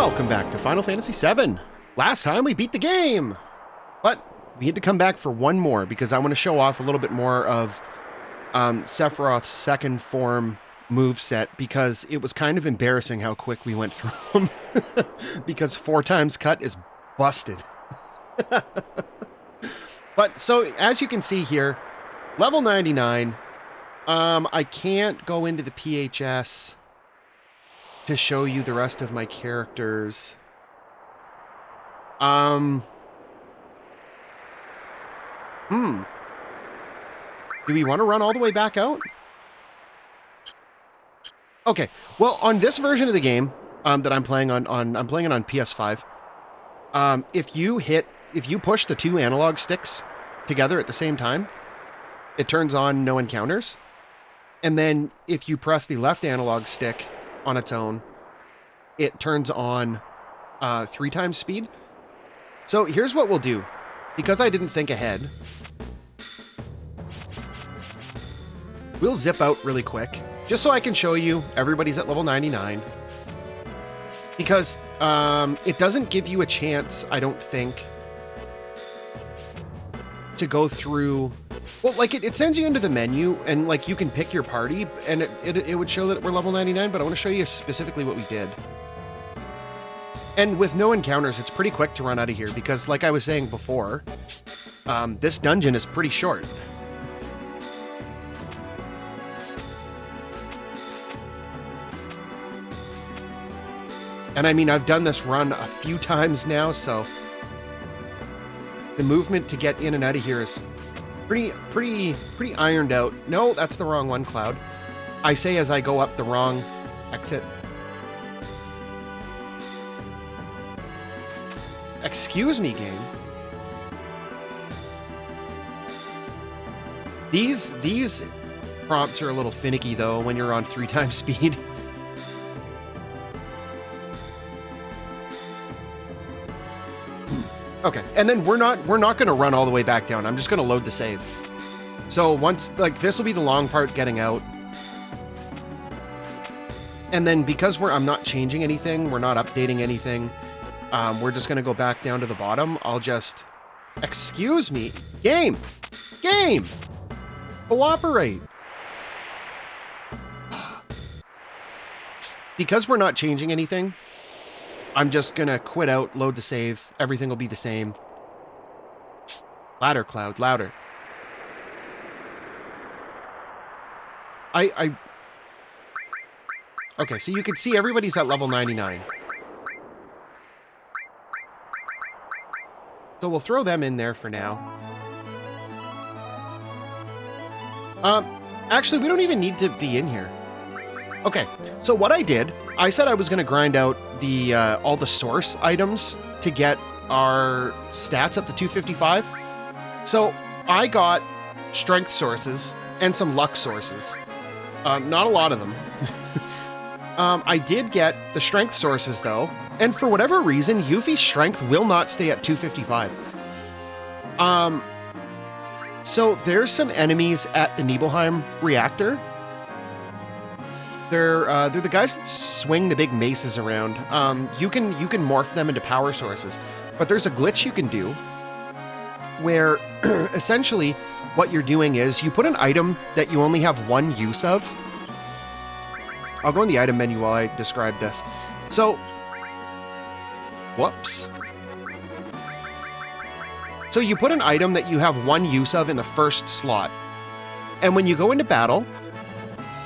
Welcome back to Final Fantasy VII. Last time we beat the game, but we had to come back for one more because I want to show off a little bit more of Sephiroth's second form moveset because it was kind of embarrassing how quick we went through them because 4 times cut is busted. But so as you can see here, level 99, I can't go into the PHS to show you the rest of my characters. Do we want to run all the way back out? Okay, well, on this version of the game that I'm playing on I'm playing it on PS5. If you push the 2 analog sticks together at the same time, it turns on no encounters. And then if you press the left analog stick on its own, it turns on 3 times speed. So here's what we'll do. Because I didn't think ahead, we'll zip out really quick, just so I can show you everybody's at level 99. Because it doesn't give you a chance, I don't think, to go through... Well, like, it sends you into the menu, and, like, you can pick your party, and it would show that we're level 99, but I want to show you specifically what we did. And with no encounters, it's pretty quick to run out of here, because, like I was saying before, this dungeon is pretty short. And I mean, I've done this run a few times now, so the movement to get in and out of here is pretty ironed out. No, that's the wrong one, Cloud. I say as I go up the wrong exit. Excuse me, game. These prompts are a little finicky though when you're on 3 times speed. Okay, and then we're not going to run all the way back down. I'm just going to load the save. So once, like, this will be the long part getting out. And then because I'm not changing anything, we're not updating anything, we're just going to go back down to the bottom. I'll just... Excuse me! Game! Game! Cooperate! Because we're not changing anything, I'm just gonna quit out, load the save, everything will be the same. Louder, Cloud, louder. Okay, so you can see everybody's at level 99. So we'll throw them in there for now. Actually, we don't even need to be in here. Okay, so what I did, I said I was going to grind out the all the source items to get our stats up to 255. So I got strength sources and some luck sources. Not a lot of them. I did get the strength sources though, and for whatever reason, Yuffie's strength will not stay at 255. So there's some enemies at the Nibelheim reactor. They're the guys that swing the big maces around. You can morph them into power sources, but there's a glitch you can do where essentially what you're doing is you put an item that you only have 1 use of. I'll go in the item menu while I describe this. So, whoops. So you put an item that you have 1 use of in the first slot, and when you go into battle,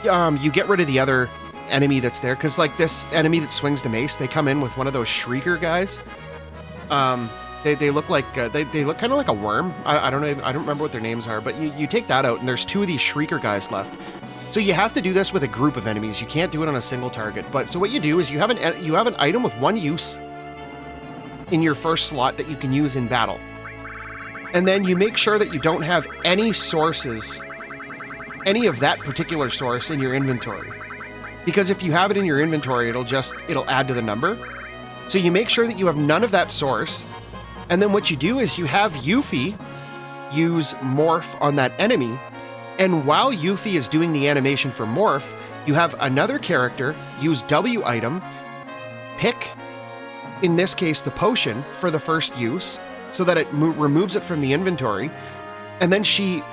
you get rid of the other enemy that's there, because like this enemy that swings the mace, they come in with one of those shrieker guys. They look like they look kind of like a worm. I don't know. I don't remember what their names are, but you take that out, and there's 2 of these shrieker guys left. So you have to do this with a group of enemies. You can't do it on a single target. But so what you do is you have an item with 1 use in your first slot that you can use in battle, and then you make sure that you don't have any sources. Any of that particular source in your inventory, because if you have it in your inventory, it'll add to the number. So you make sure that you have none of that source, and then what you do is you have Yuffie use morph on that enemy, and while Yuffie is doing the animation for morph, you have another character use W item, pick in this case, the potion for the first use so that it removes it from the inventory. And then she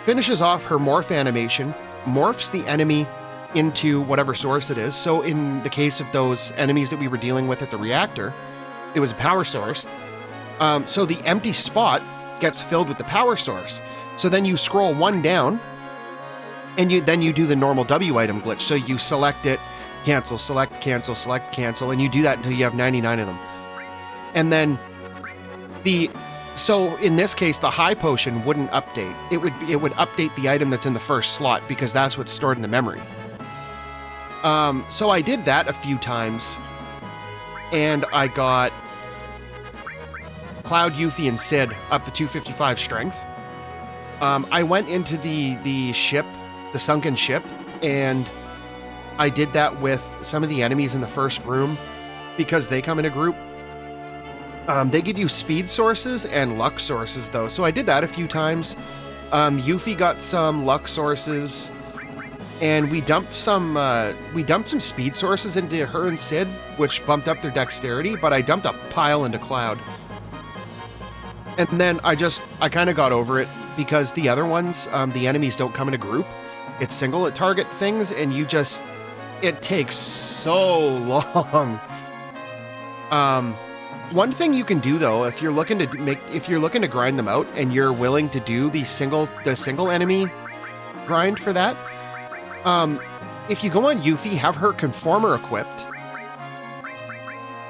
finishes off her morph animation, morphs the enemy into whatever source it is. So in the case of those enemies that we were dealing with at the reactor, it was a power source. So the empty spot gets filled with the power source. So then you scroll one down, and then you do the normal W item glitch. So you select it, cancel, select, cancel, and you do that until you have 99 of them. And then so in this case, the high potion wouldn't update. It would update the item that's in the first slot because that's what's stored in the memory. So I did that a few times, and I got Cloud, Yuffie, and Sid up to 255 strength. I went into the ship, the sunken ship, and I did that with some of the enemies in the first room because they come in a group. They give you speed sources and luck sources, though, so I did that a few times. Yuffie got some luck sources, and we dumped some speed sources into her and Sid, which bumped up their dexterity, but I dumped a pile into Cloud. And then I kind of got over it because the other ones, the enemies don't come in a group. It's single target things, and it takes so long. One thing you can do though, if you're looking to grind them out and you're willing to do the single enemy grind for that, if you go on Yuffie, have her Conformer equipped,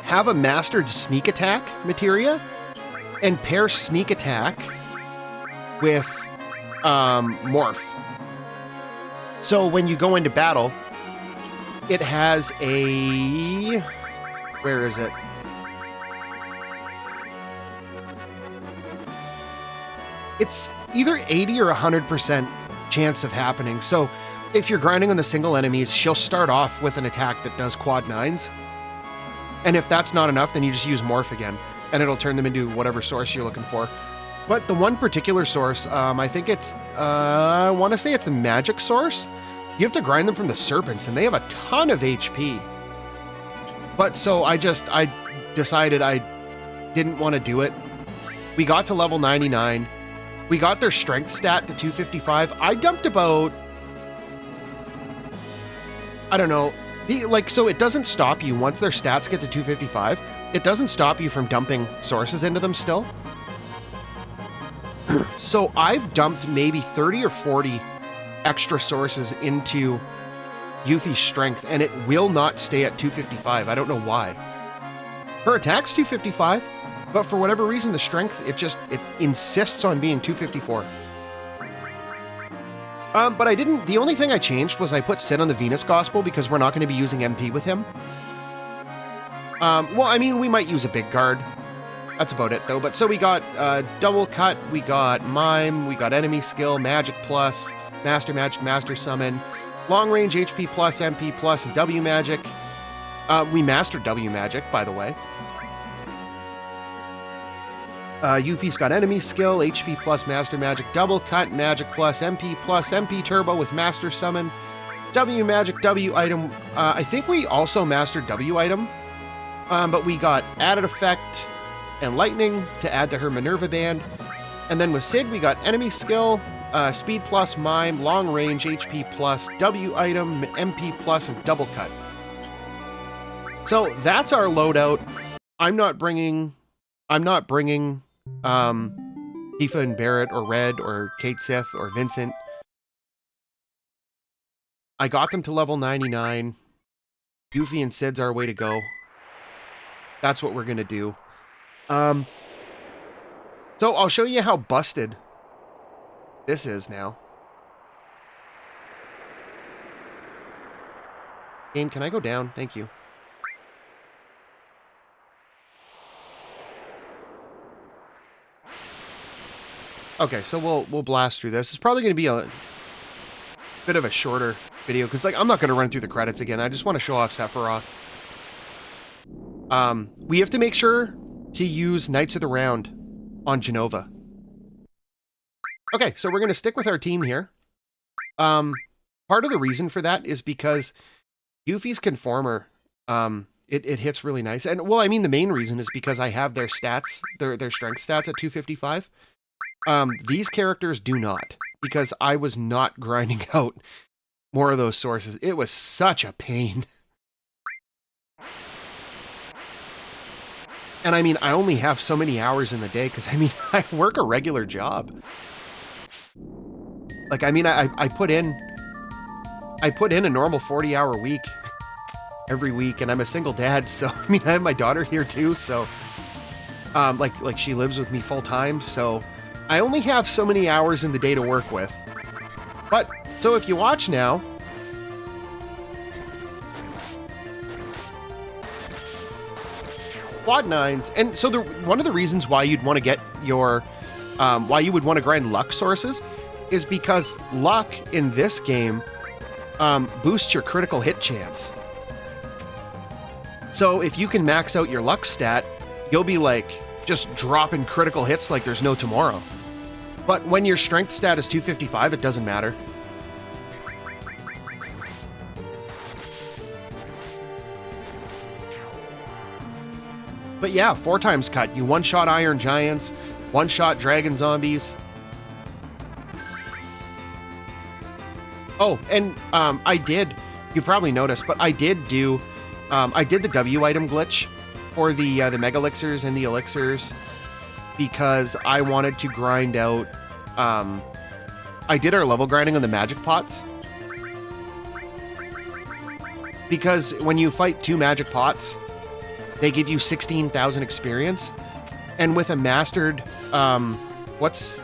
have a mastered sneak attack materia, and pair sneak attack with morph. So when you go into battle, it has a... where is it? It's either 80 or 100% chance of happening. So if you're grinding on the single enemies, she'll start off with an attack that does quad 9s. And if that's not enough, then you just use morph again, and it'll turn them into whatever source you're looking for. But the one particular source, I think it's, I want to say it's the magic source. You have to grind them from the serpents, and they have a ton of HP. But so I decided I didn't want to do it. We got to level 99. We got their strength stat to 255. I dumped about, I don't know, so it doesn't stop you once their stats get to 255. It doesn't stop you from dumping sources into them still. So I've dumped maybe 30 or 40 extra sources into Yuffie's strength, and it will not stay at 255. I don't know why. Her attack's 255. But for whatever reason, the strength, it insists on being 254. But the only thing I changed was I put Sid on the Venus Gospel because we're not going to be using MP with him. Well, I mean, we might use a big guard. That's about it, though. But so we got Double Cut, we got Mime, we got Enemy Skill, Magic Plus, Master Magic, Master Summon, Long Range HP Plus, MP Plus, and W Magic. We mastered W Magic, by the way. Yuffie's got Enemy Skill, HP Plus, Master Magic, Double Cut, Magic Plus, MP Turbo with Master Summon, W Magic, W Item. I think we also mastered W Item, but we got Added Effect and Lightning to add to her Minerva Band. And then with Sid, we got Enemy Skill, Speed Plus, Mime, Long Range, HP Plus, W Item, MP Plus, and Double Cut. So that's our loadout. I'm not bringing Tifa and Barrett or Red or Kate Sith or Vincent. I got them to level 99. Yuffie and Sid's our way to go. That's what we're gonna do. So I'll show you how busted this is now. Game, can I go down? Thank you. Okay, so we'll blast through this. It's probably going to be a bit of a shorter video because, like, I'm not going to run through the credits again. I just want to show off Sephiroth. We have to make sure to use Knights of the Round on Genova. Okay, so we're going to stick with our team here. Part of the reason for that is because Yuffie's Conformer It hits really nice. And, well, I mean, the main reason is because I have their stats, their strength stats at 255. These characters do not, because I was not grinding out more of those sources. It was such a pain. And I mean, I only have so many hours in the day, because I mean, I work a regular job. Like, I mean, I put in a normal 40-hour week every week, and I'm a single dad, so I mean, I have my daughter here too, so like she lives with me full time, so I only have so many hours in the day to work with. But so if you watch now, quad 9s, and so one of the reasons why you'd want to get your why you would want to grind luck sources is because luck in this game boosts your critical hit chance. So if you can max out your luck stat, you'll be like just dropping critical hits like there's no tomorrow. But when your strength stat is 255, it doesn't matter. But yeah, 4 times cut. You one-shot Iron Giants, one-shot Dragon Zombies. Oh, and I did, you probably noticed, but I did do, I did the W item glitch for the Mega Elixirs and the Elixirs because I wanted to grind out, I did our level grinding on the Magic Pots. Because when you fight 2 Magic Pots, they give you 16,000 experience. And with a mastered, what's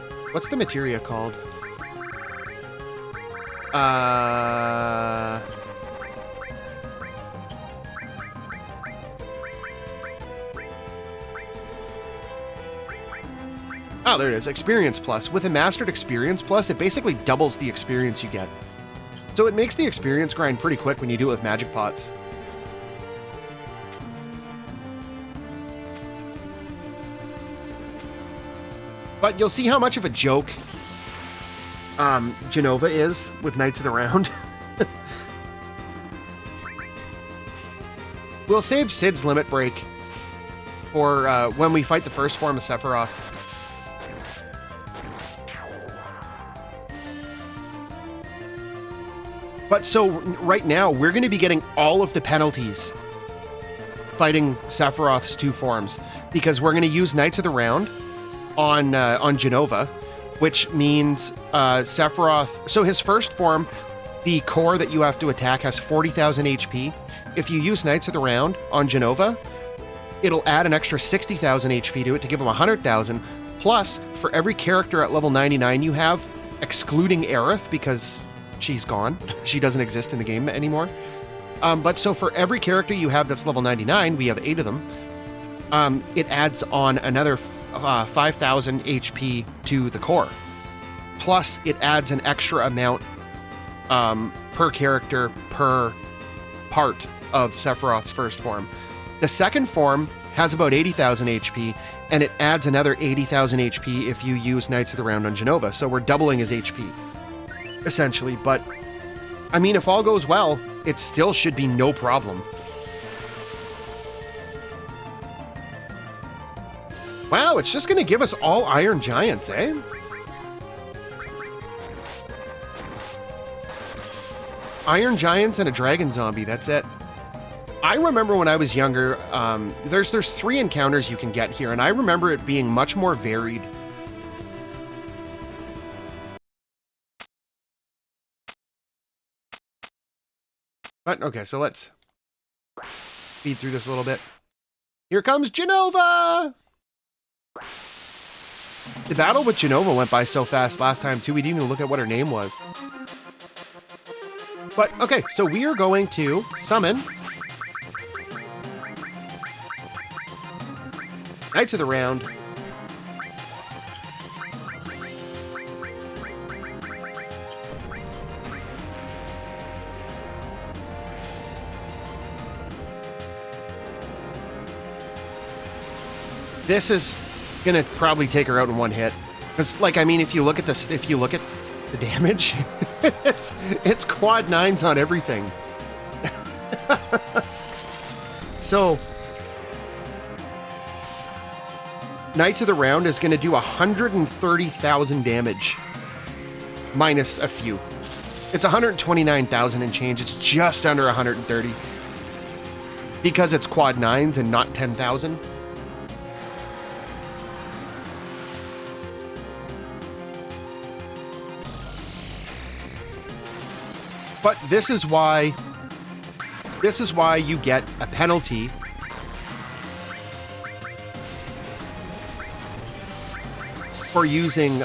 the materia called? Oh, there it is. Experience Plus. With a Mastered Experience Plus, it basically doubles the experience you get. So it makes the experience grind pretty quick when you do it with Magic Pots. But you'll see how much of a joke Genova is with Knights of the Round. We'll save Sid's Limit Break for when we fight the first form of Sephiroth. But so right now, we're going to be getting all of the penalties fighting Sephiroth's 2 forms, because we're going to use Knights of the Round on Genova, which means Sephiroth. So his first form, the core that you have to attack, has 40,000 HP. If you use Knights of the Round on Genova, it'll add an extra 60,000 HP to it to give him 100,000. Plus, for every character at level 99 you have, excluding Aerith, because she's gone. She doesn't exist in the game anymore. But so for every character you have that's level 99, we have 8 of them, it adds on another 5,000 HP to the core. Plus, it adds an extra amount per character per part of Sephiroth's first form. The second form has about 80,000 HP, and it adds another 80,000 HP if you use Knights of the Round on Genova. So we're doubling his HP, essentially. But, I mean, if all goes well, it still should be no problem. Wow, it's just going to give us all Iron Giants, eh? Iron Giants and a Dragon Zombie, that's it. I remember when I was younger, there's 3 encounters you can get here, and I remember it being much more varied. But, okay, so let's speed through this a little bit. Here comes Genova! The battle with Genova went by so fast last time, too, we didn't even look at what her name was. But, okay, so we are going to summon Knights of the Round. This is gonna probably take her out in one hit. Because, like, I mean, if you look at this, if you look at the damage, it's quad 9s on everything. So, Knights of the Round is going to do 130,000 damage, minus a few. It's 129,000 and change. It's just under 130. Because it's quad 9s and not 10,000. But this is why you get a penalty for using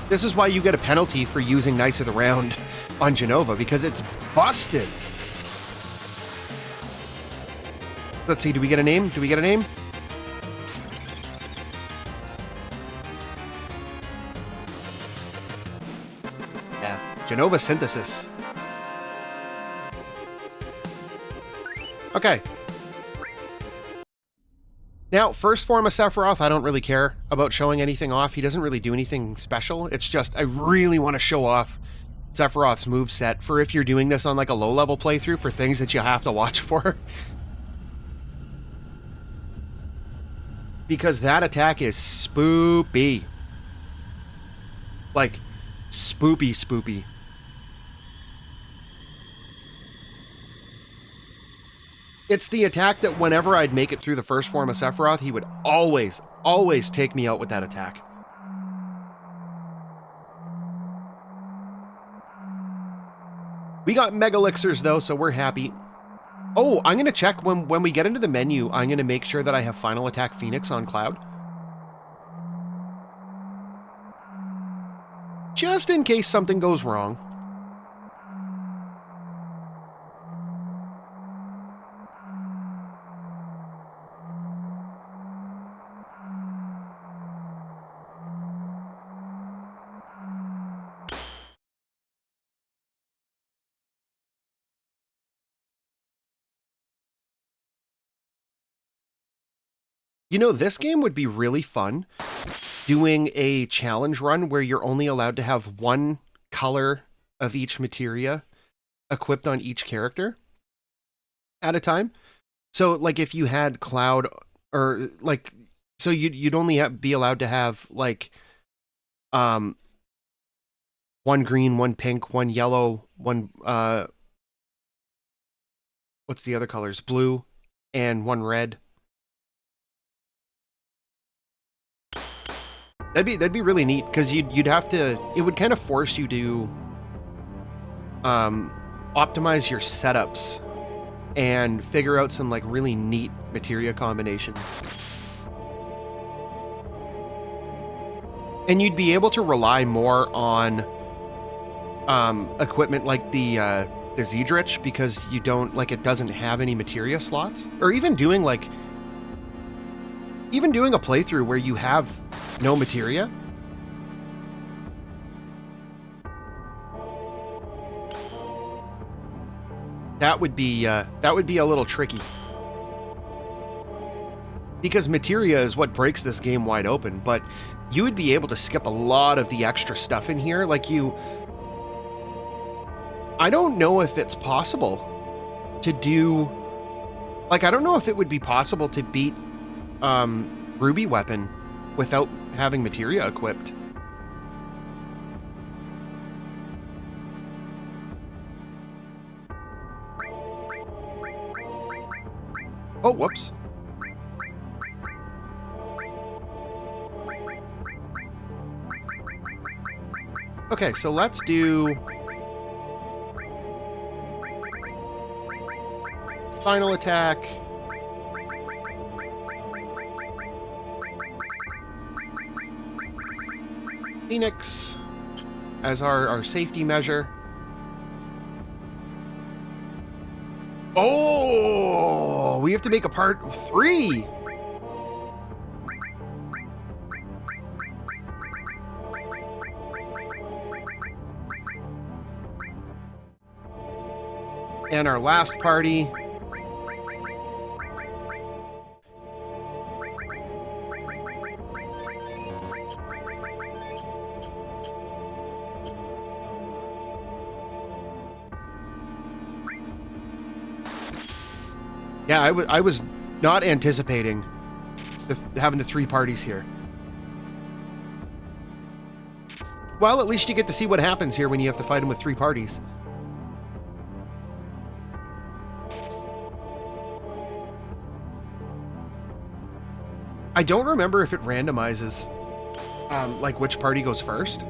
this is why you get a penalty for using Knights of the Round on Genova, because it's busted. Let's see, do we get a name? Do we get a name? Yeah, Genova Synthesis. Okay. Now, first form of Sephiroth, I don't really care about showing anything off. He doesn't really do anything special. It's just, I really want to show off Sephiroth's moveset for if you're doing this on like a low-level playthrough, for things that you have to watch for. Because that attack is spoopy. Like, spoopy. It's the attack that whenever I'd make it through the first form of Sephiroth, he would always take me out with that attack. We got Mega Elixirs though, so we're happy. Oh, I'm going to check when we get into the menu, I'm going to make sure that I have Final Attack Phoenix on Cloud. Just in case something goes wrong. You know, this game would be really fun doing a challenge run where you're only allowed to have one color of each materia equipped on each character at a time. So, like, if you had Cloud, or, like, so you'd only be allowed to have, like, one green, one pink, one yellow, one, what's the other colors? Blue, and one red. That'd be really neat, because you'd have to, it would kind of force you to optimize your setups and figure out some like really neat materia combinations. And you'd be able to rely more on equipment like the Zedrich, because you don't, like, it doesn't have any materia slots. Or even doing a playthrough where you have no materia. That would be a little tricky. Because materia is what breaks this game wide open, but you would be able to skip a lot of the extra stuff in here. Like, I don't know if it's possible to do, like, I don't know if it would be possible to beat Ruby Weapon without having materia equipped. Oh, whoops. Okay, so let's do Final Attack. Phoenix as our safety measure. Oh, we have to make a part 3. And our last party. Yeah, I was not anticipating having the 3 parties here. Well, at least you get to see what happens here when you have to fight him with 3 parties. I don't remember if it randomizes, like, which party goes first.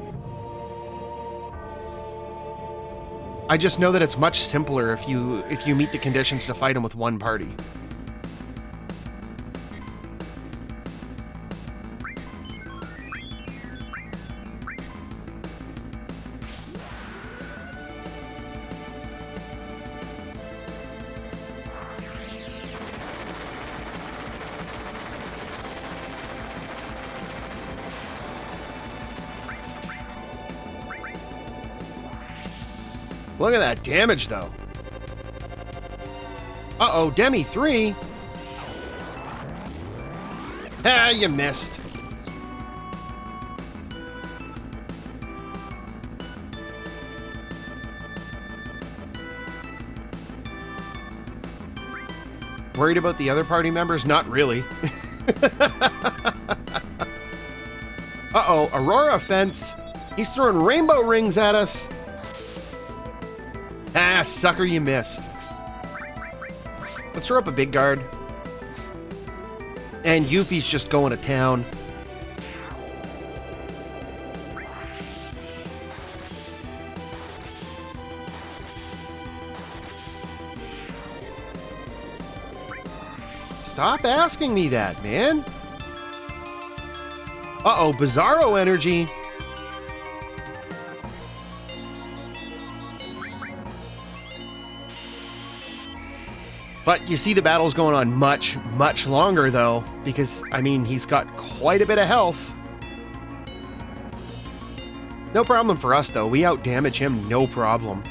I just know that it's much simpler if you meet the conditions to fight him with 1 party. Look at that damage, though. Uh-oh, Demi 3. Ah, you missed. Worried about the other party members? Not really. Uh-oh, Aurora offense. He's throwing rainbow rings at us. Ah, sucker, you missed. Let's throw up a big guard. And Yuffie's just going to town. Stop asking me that, man. Uh-oh, Bizarro energy. But you see the battle's going on much, much longer, though, because, I mean, he's got quite a bit of health. No problem for us, though. We outdamage him, no problem.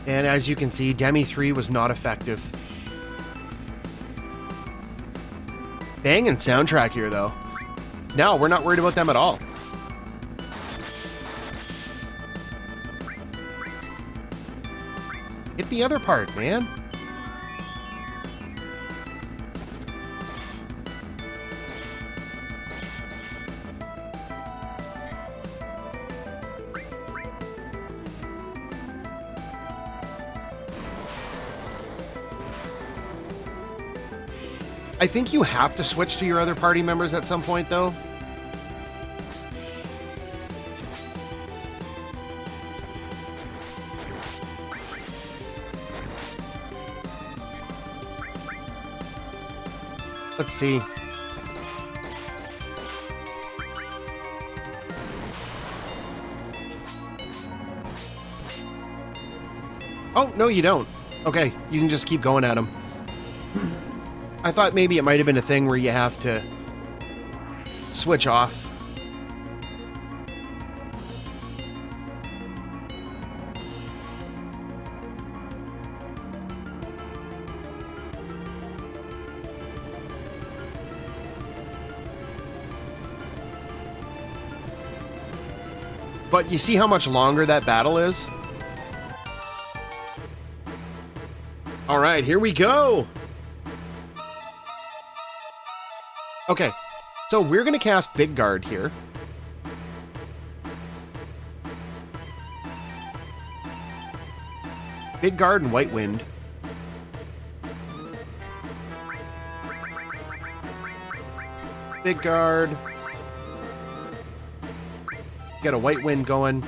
And as you can see, Demi 3 was not effective. Banging soundtrack here, though. No, we're not worried about them at all. Hit the other part, man. I think you have to switch to your other party members at some point, though. Let's see. Oh, no, you don't. Okay, you can just keep going at him. I thought maybe it might have been a thing where you have to switch off. But you see how much longer that battle is? All right, here we go. Okay, so we're going to cast Big Guard here. Big Guard and White Wind. Big Guard. Get a White Wind going.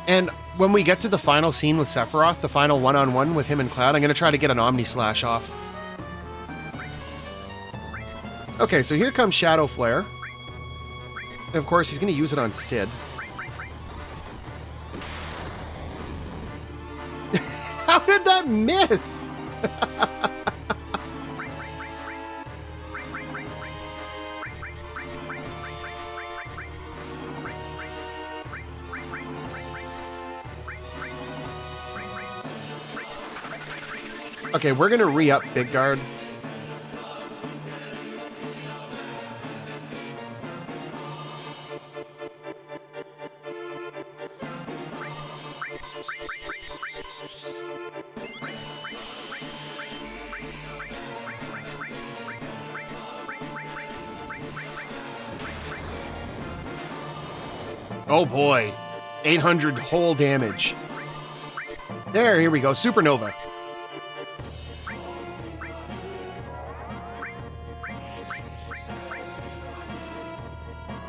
And when we get to the final scene with Sephiroth, the final one-on-one with him and Cloud, I'm going to try to get an Omni Slash off. Okay, so here comes Shadow Flare. And of course, he's going to use it on Sid. How did that miss? Okay, we're gonna re-up Big Guard. Oh boy, 800 whole damage. There, here we go, Supernova.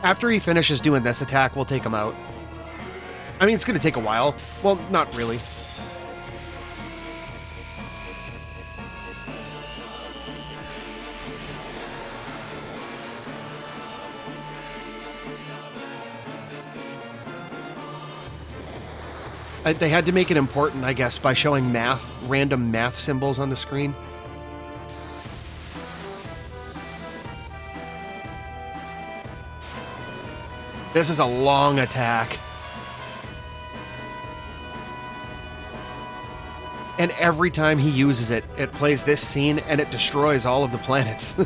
After he finishes doing this attack, we'll take him out. I mean, it's going to take a while. Well, not really. They had to make it important, I guess, by showing random math symbols on the screen. This is a long attack. And every time he uses it, it plays this scene and it destroys all of the planets.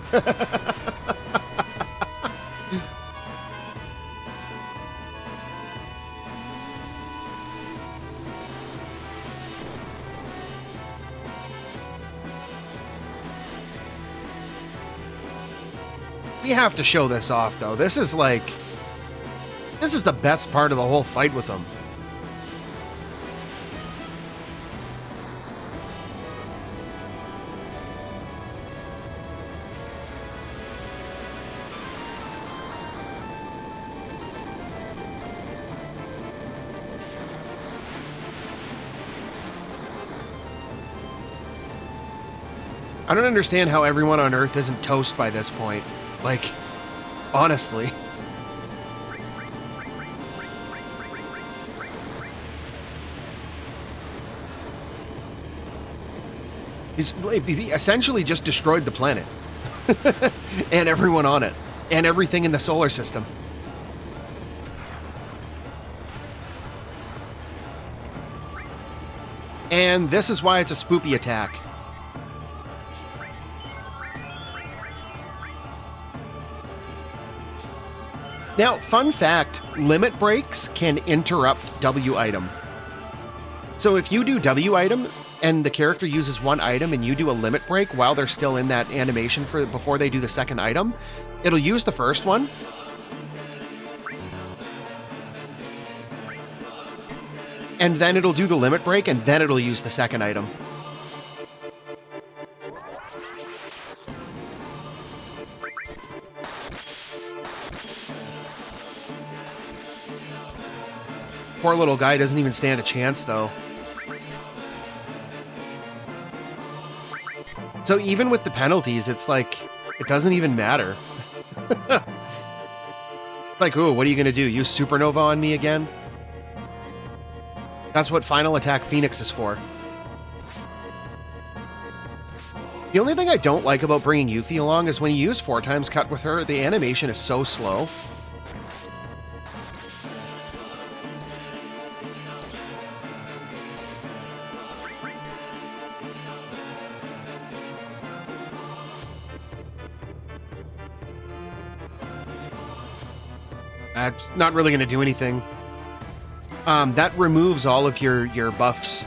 We have to show this off, though. This is the best part of the whole fight with him. I don't understand how everyone on Earth isn't toast by this point. Like, honestly. He essentially just destroyed the planet. And everyone on it. And everything in the solar system. And this is why it's a spoopy attack. Now, fun fact, limit breaks can interrupt W item. So if you do W item and the character uses one item and you do a limit break while they're still in that animation before they do the second item, it'll use the first one. And then it'll do the limit break and then it'll use the second item. Poor little guy doesn't even stand a chance, though. So even with the penalties, it's like, it doesn't even matter. Like, ooh, what are you going to do? Use Supernova on me again? That's what Final Attack Phoenix is for. The only thing I don't like about bringing Yuffie along is when you use 4x cut with her, the animation is so slow. It's not really going to do anything. That removes all of your buffs.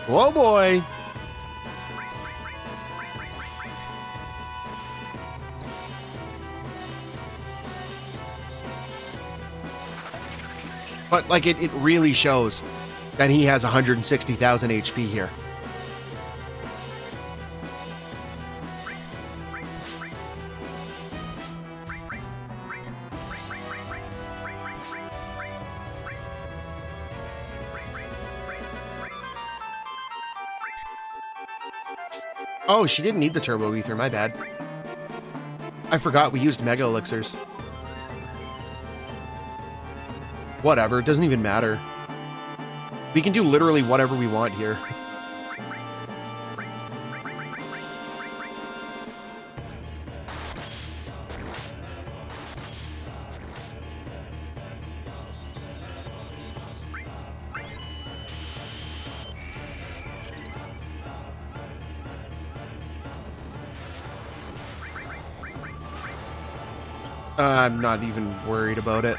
Whoa, boy! But, like, it really shows that he has 160,000 HP here. Oh, she didn't need the turbo ether, my bad. I forgot we used mega elixirs. Whatever, it doesn't even matter. We can do literally whatever we want here. I'm not even worried about it.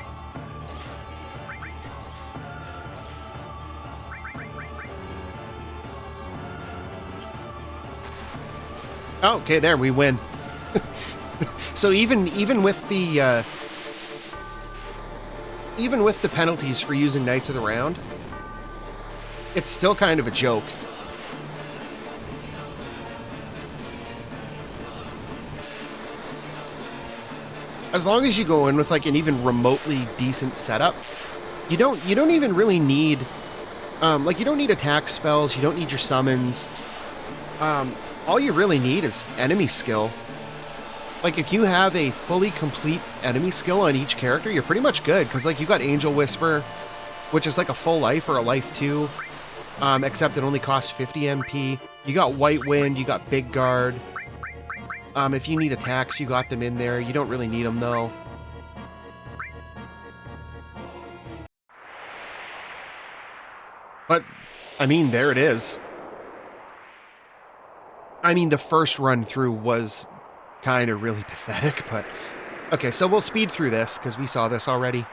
Oh, okay, there, we win. So even with the penalties for using Knights of the Round, it's still kind of a joke. As long as you go in with like an even remotely decent setup, you don't even really need like you don't need attack spells, you don't need your summons. All you really need is enemy skill. Like if you have a fully complete enemy skill on each character, you're pretty much good, because like you got Angel Whisper, which is like a full life or a life 2, except it only costs 50 MP. You got White Wind, you got Big Guard. If you need attacks, you got them in there. You don't really need them, though. But, I mean, there it is. I mean, the first run through was kind of really pathetic, but... Okay, so we'll speed through this, because we saw this already.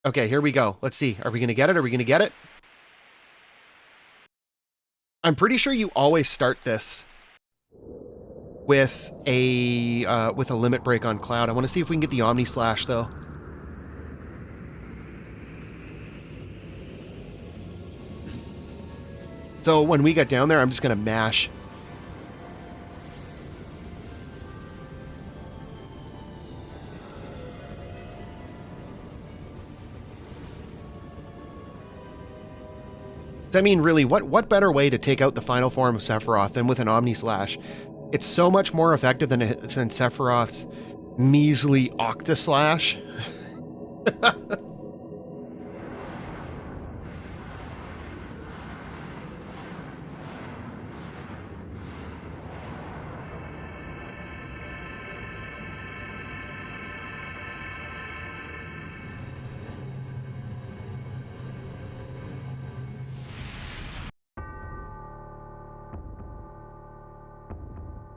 Okay, here we go. Let's see. Are we going to get it? Are we going to get it? I'm pretty sure you always start this with a limit break on Cloud. I want to see if we can get the Omni Slash, though. So when we get down there, I'm just going to mash. I mean, really, what better way to take out the final form of Sephiroth than with an Omni Slash? It's so much more effective than Sephiroth's measly Octa Slash.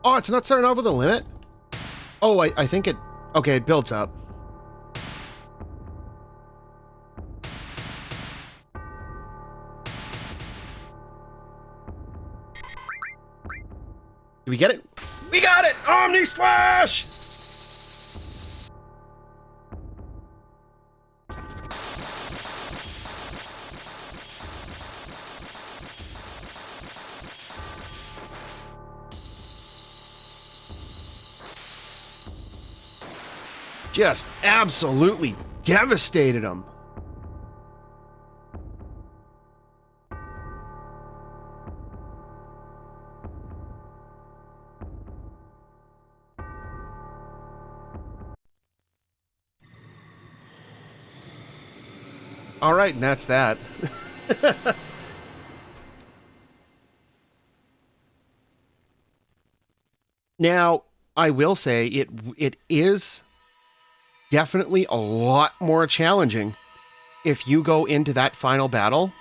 Oh, it's not starting off with a limit? Oh, I think it... Okay, it builds up. Do we get it? We got it! Omni Slash! Just absolutely devastated him. All right, and that's that. Now, I will say it is definitely a lot more challenging if you go into that final battle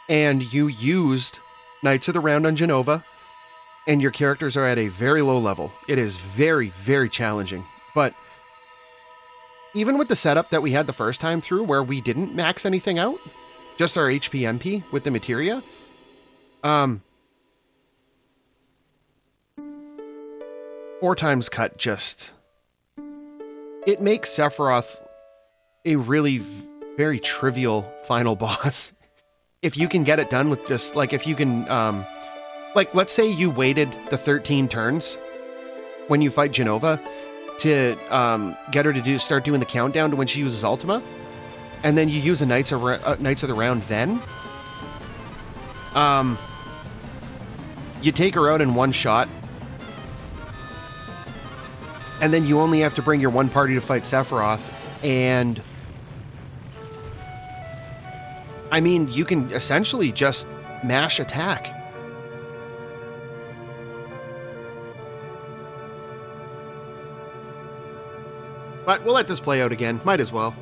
and you used Knights of the Round on Genova and your characters are at a very low level. It is very, very challenging. But even with the setup that we had the first time through where we didn't max anything out, just our HP MP with the materia, 4 times cut just... It makes Sephiroth a really very trivial final boss. If you can get it done with just, like, if you can, like, let's say you waited the 13 turns when you fight Genova to get her to start doing the countdown to when she uses Ultima, and then you use a Knights of the Round then, you take her out in one shot, and then you only have to bring your one party to fight Sephiroth, and I mean, you can essentially just mash attack. But we'll let this play out again. Might as well.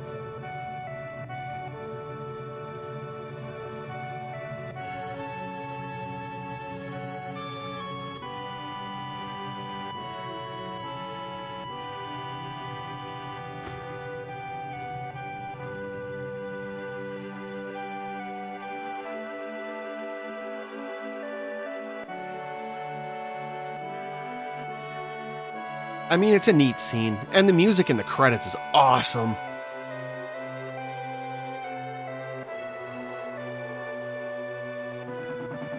I mean, it's a neat scene, and the music in the credits is awesome.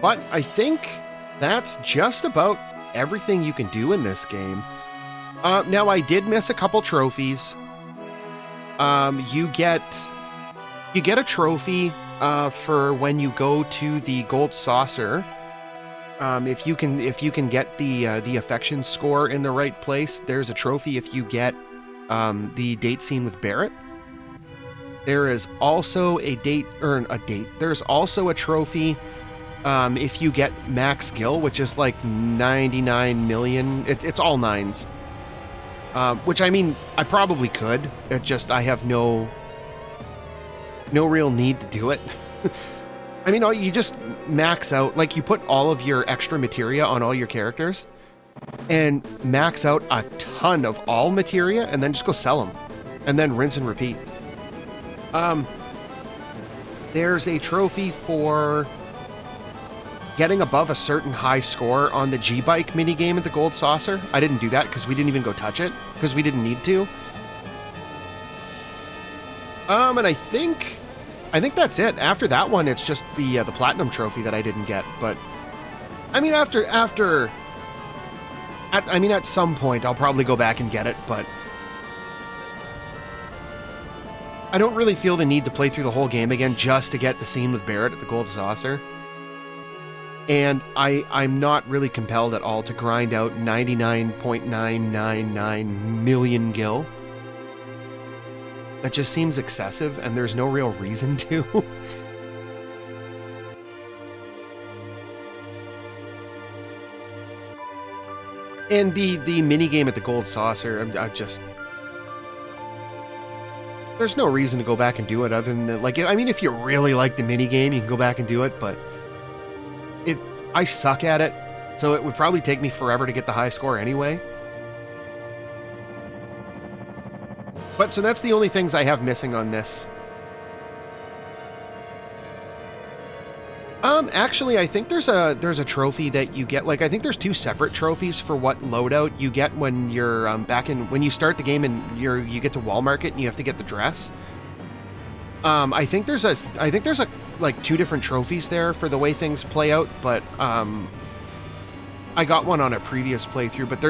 But I think that's just about everything you can do in this game. Now, I did miss a couple trophies. You get a trophy for when you go to the Gold Saucer. If you can get the affection score in the right place, there's a trophy if you get the date scene with Barrett. There is also There's also a trophy if you get Max Gil, which is like 99 million. It's all nines. Which, I mean, I probably could. I have no real need to do it. I mean, you just max out, like you put all of your extra materia on all your characters and max out a ton of all materia and then just go sell them and then rinse and repeat. There's a trophy for getting above a certain high score on the G-Bike minigame at the Gold Saucer. I didn't do that because we didn't even go touch it because we didn't need to. And I think that's it. After that one, it's just the Platinum trophy that I didn't get. But I mean, at some point, I'll probably go back and get it. But I don't really feel the need to play through the whole game again just to get the scene with Barrett at the Gold Saucer. And I'm not really compelled at all to grind out 99.999 million gil. That just seems excessive, and there's no real reason to. And the minigame at the Gold Saucer, there's no reason to go back and do it other than, like, I mean, if you really like the minigame, you can go back and do it, but I suck at it, so it would probably take me forever to get the high score anyway. But so that's the only things I have missing on this. Actually, I think there's a trophy that you get. Like, I think there's two separate trophies for what loadout you get when you're when you start the game and you get to Wall Market and you have to get the dress. I think there's like two different trophies there for the way things play out. But I got one on a previous playthrough. But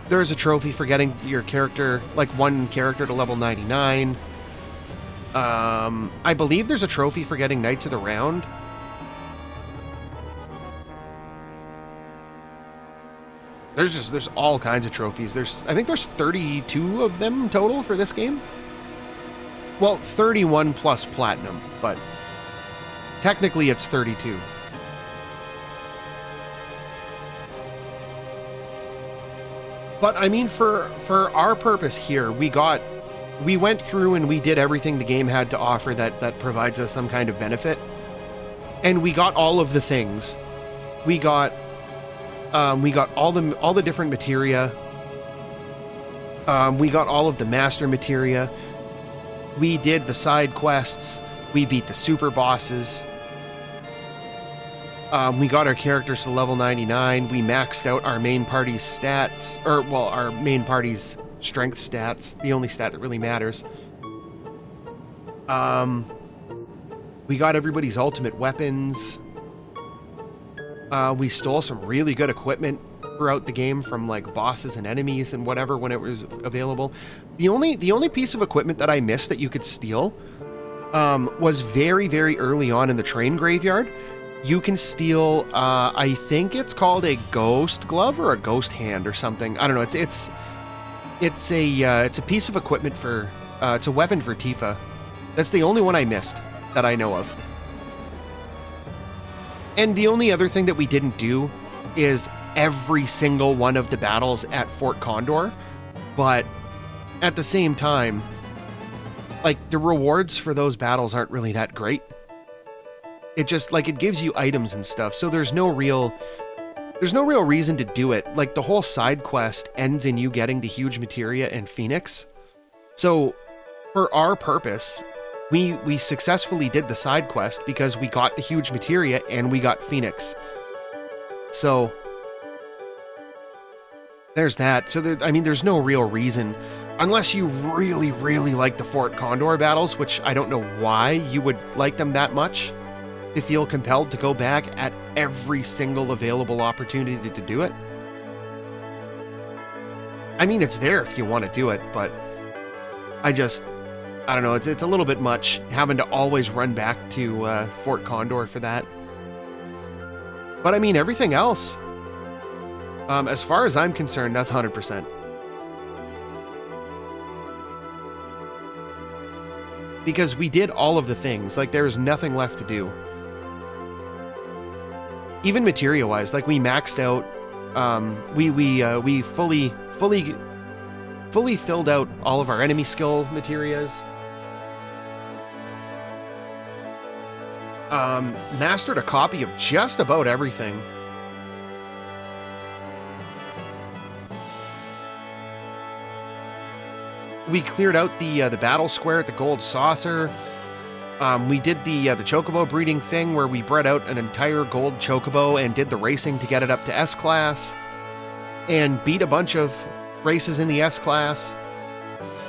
there's a trophy for getting your character, like one character to level 99. I believe there's a trophy for getting Knights of the Round. There's all kinds of trophies. I think there's 32 of them total for this game. Well, 31 plus Platinum, but technically it's 32. But I mean, for our purpose here, we went through and we did everything the game had to offer that provides us some kind of benefit. And we got all of the things. We got all the different materia. We got all of the master materia. We did the side quests. We beat the super bosses. We got our characters to level 99. We maxed out our main party's stats, our main party's strength stats, the only stat that really matters. We got everybody's ultimate weapons. We stole some really good equipment. throughout the game from like bosses and enemies and whatever when it was available. The only piece of equipment that I missed that you could steal was very, very early on in the train graveyard. You can steal, I think it's called a ghost glove or a ghost hand or something. I don't know. It's a piece of equipment for, it's a weapon for Tifa. That's the only one I missed that I know of. And the only other thing that we didn't do is every single one of the battles at Fort Condor, but at the same time, like, the rewards for those battles aren't really that great. It just, like, it gives you items and stuff, so there's no real reason to do it. Like, the whole side quest ends in you getting the huge materia and Phoenix. So, for our purpose, we successfully did the side quest because we got the huge materia and we got Phoenix. So, there's that. So, I mean, there's no real reason, unless you really, really like the Fort Condor battles, which I don't know why you would like them that much, to feel compelled to go back at every single available opportunity to do it. I mean, it's there if you want to do it, but I don't know, it's a little bit much having to always run back to Fort Condor for that. But I mean, everything else, as far as I'm concerned, that's 100%. Because we did all of the things, like there's nothing left to do. Even materia-wise, like we maxed out, we fully filled out all of our enemy skill materias. Mastered a copy of just about everything. We cleared out the battle square at the Gold Saucer. We did the Chocobo breeding thing where we bred out an entire gold Chocobo and did the racing to get it up to S-Class. And beat a bunch of races in the S-Class.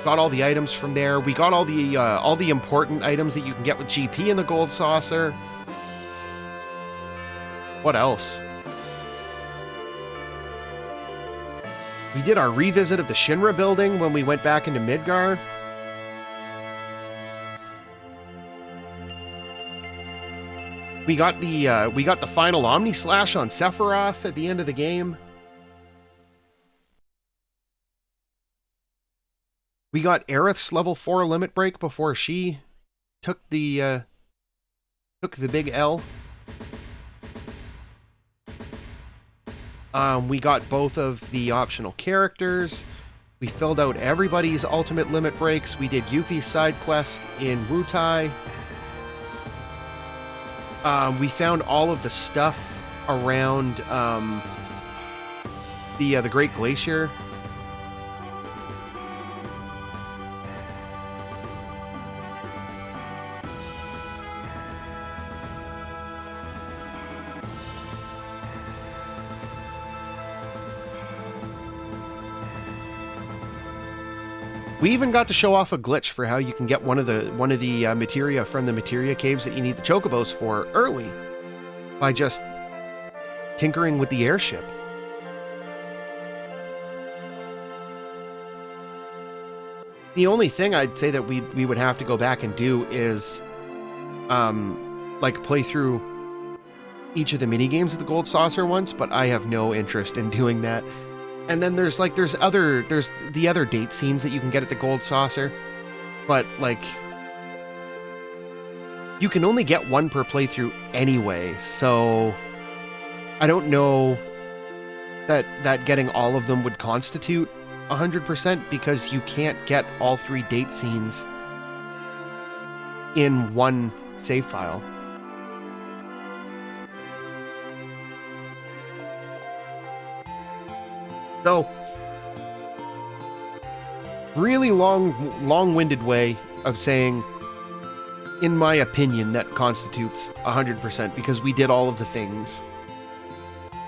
Got all the items from there. We got all the important items that you can get with GP in the Gold Saucer. What else? We did our revisit of the Shinra building when we went back into Midgar. We got the final Omni Slash on Sephiroth at the end of the game. We got Aerith's level 4 limit break before she took the big L. We got both of the optional characters. We filled out everybody's ultimate limit breaks. We did Yuffie's side quest in Wutai. We found all of the stuff around the Great Glacier. We even got to show off a glitch for how you can get one of the materia from the materia caves that you need the chocobos for early by just tinkering with the airship. The only thing I'd say that we would have to go back and do is like play through each of the mini games at the Gold Saucer once, but I have no interest in doing that. And then there's the other date scenes that you can get at the Gold Saucer, but like you can only get one per playthrough anyway, so I don't know that getting all of them would constitute 100% because you can't get all 3 date scenes in one save file. So, really long-winded way of saying, in my opinion, that constitutes 100% because we did all of the things.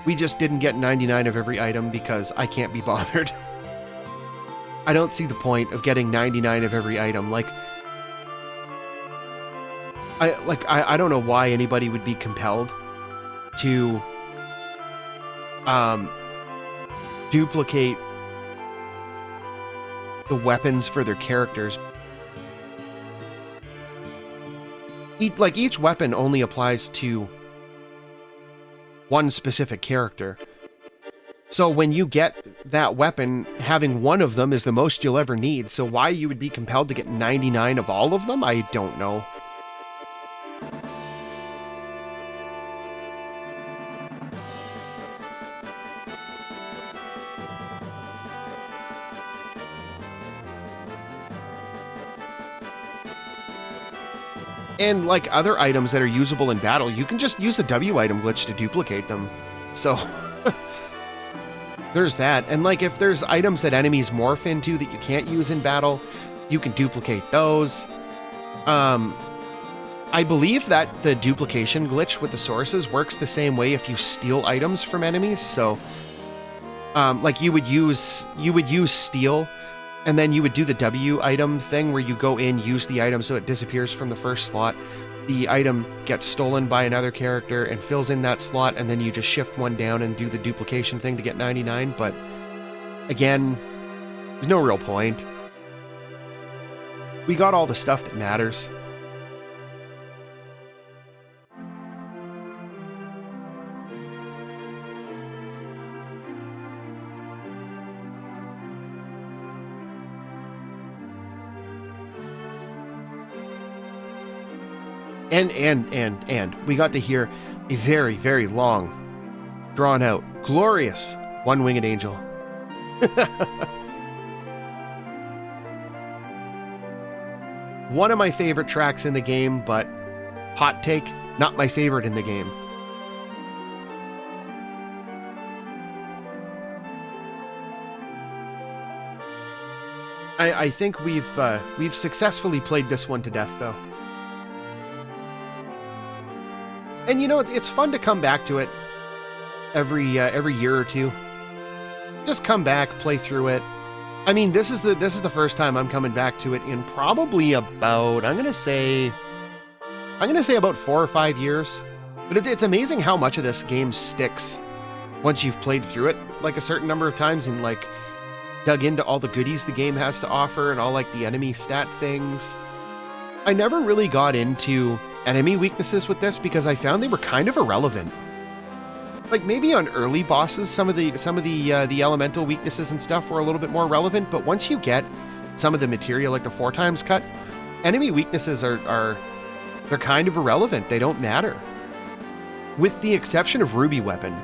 We just didn't get 99 of every item because I can't be bothered. I don't see the point of getting 99 of every item. I don't know why anybody would be compelled to duplicate the weapons for their characters. Each weapon only applies to one specific character. So when you get that weapon, having one of them is the most you'll ever need. So why you would be compelled to get 99 of all of them, I don't know. And like other items that are usable in battle, you can just use a W item glitch to duplicate them. So there's that. And like if there's items that enemies morph into that you can't use in battle, you can duplicate those. I believe that the duplication glitch with the sources works the same way if you steal items from enemies. So like you would use steal, and then you would do the W item thing where you go in, use the item so it disappears from the first slot. The item gets stolen by another character and fills in that slot, and then you just shift one down and do the duplication thing to get 99. But again, there's no real point. We got all the stuff that matters. And we got to hear a very, very long, drawn-out, glorious one-winged angel. One of my favorite tracks in the game, but hot take, not my favorite in the game. I think we've successfully played this one to death, though. And you know, it's fun to come back to it every year or two. Just come back, play through it. I mean, this is the first time I'm coming back to it in probably about I'm gonna say about 4 or 5 years. But it's amazing how much of this game sticks once you've played through it like a certain number of times and like dug into all the goodies the game has to offer and all like the enemy stat things. I never really got into enemy weaknesses with this because I found they were kind of irrelevant. Like maybe on early bosses, some of the elemental weaknesses and stuff were a little bit more relevant, but once you get some of the material like the 4x cut, enemy weaknesses they're kind of irrelevant. They don't matter. With the exception of Ruby Weapon.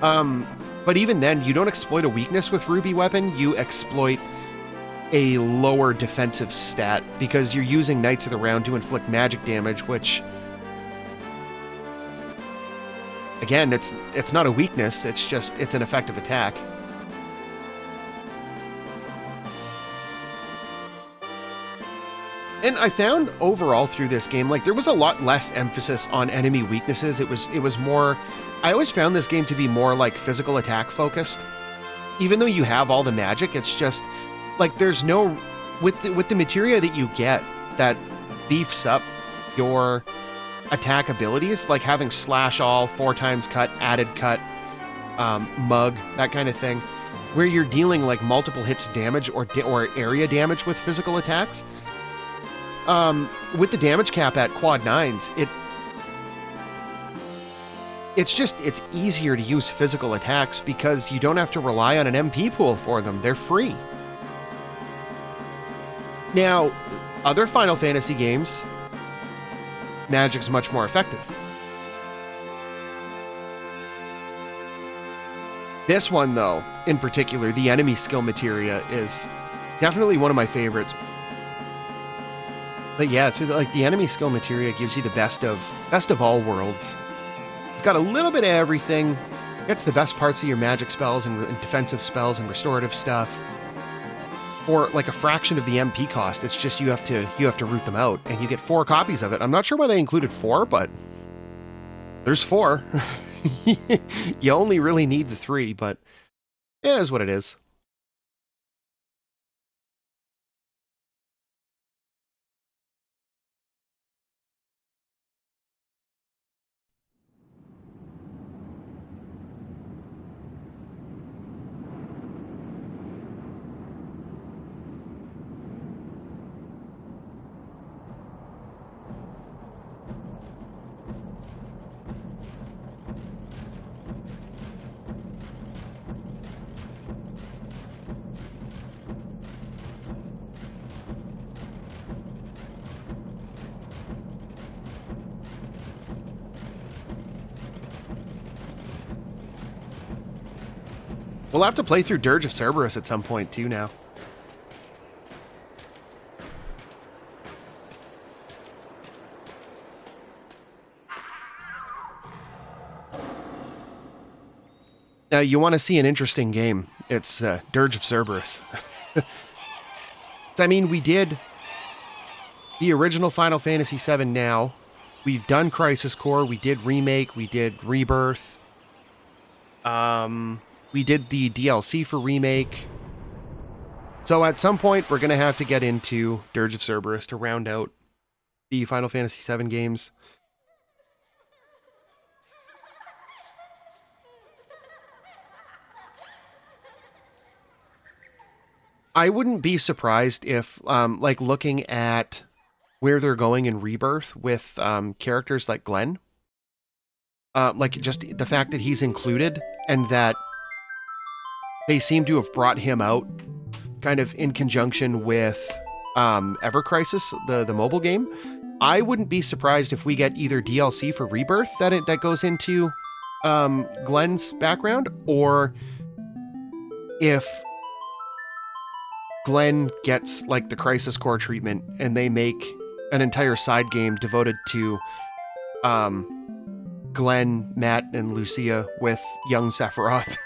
But even then, you don't exploit a weakness with Ruby Weapon, you exploit a lower defensive stat because you're using Knights of the Round to inflict magic damage, which again, it's not a weakness, it's an effective attack. And I found overall through this game, like there was a lot less emphasis on enemy weaknesses. It was more, I always found this game to be more like physical attack focused. Even though you have all the magic, it's just like there's no, with the materia that you get that beefs up your attack abilities, like having slash all, 4x cut, added cut, mug, that kind of thing, where you're dealing like multiple hits of damage or area damage with physical attacks. With the damage cap at quad 9s, it's easier to use physical attacks because you don't have to rely on an MP pool for them. They're free. Now, other Final Fantasy games, magic's much more effective. This one, though, in particular, the enemy skill materia is definitely one of my favorites. But yeah, so like the enemy skill materia gives you the best of all worlds. It's got a little bit of everything. It's the best parts of your magic spells and defensive spells and restorative stuff. For like a fraction of the MP cost. It's just you have to root them out, and you get 4 copies of it. I'm not sure why they included 4, but there's 4. You only really need the 3, but it is what it is. We'll have to play through Dirge of Cerberus at some point, too, now. Now, you want to see an interesting game. It's Dirge of Cerberus. I mean, we did the original Final Fantasy VII now. We've done Crisis Core. We did Remake. We did Rebirth. We did the DLC for Remake. So at some point, we're going to have to get into Dirge of Cerberus to round out the Final Fantasy VII games. I wouldn't be surprised if, like, looking at where they're going in Rebirth with characters like Glenn, like, just the fact that he's included and that they seem to have brought him out kind of in conjunction with Ever Crisis, the mobile game. I wouldn't be surprised if we get either DLC for Rebirth that goes into Glenn's background, or if Glenn gets, like, the Crisis Core treatment and they make an entire side game devoted to Glenn, Matt, and Lucia with young Sephiroth.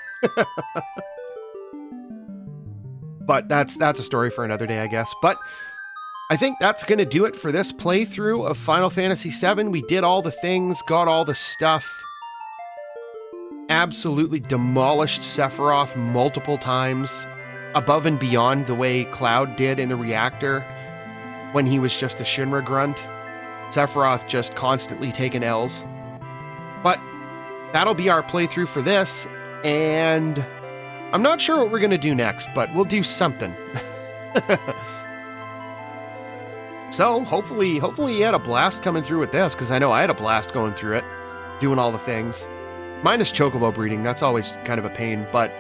But that's a story for another day, I guess. But I think that's going to do it for this playthrough of Final Fantasy VII. We did all the things, got all the stuff, absolutely demolished Sephiroth multiple times, above and beyond the way Cloud did in the reactor when he was just a Shinra grunt. Sephiroth just constantly taking L's. But that'll be our playthrough for this, and I'm not sure what we're going to do next, but we'll do something. So hopefully you had a blast coming through with this, because I know I had a blast going through it, doing all the things. Minus chocobo breeding, that's always kind of a pain, but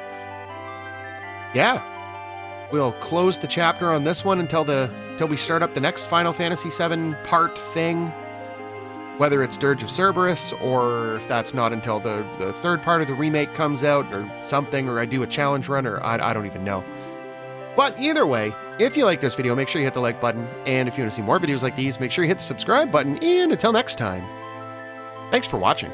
yeah. We'll close the chapter on this one until we start up the next Final Fantasy VII part thing. Whether it's Dirge of Cerberus, or if that's not until the third part of the remake comes out, or something, or I do a challenge run, or I don't even know. But either way, if you like this video, make sure you hit the like button, and if you want to see more videos like these, make sure you hit the subscribe button, and until next time, thanks for watching.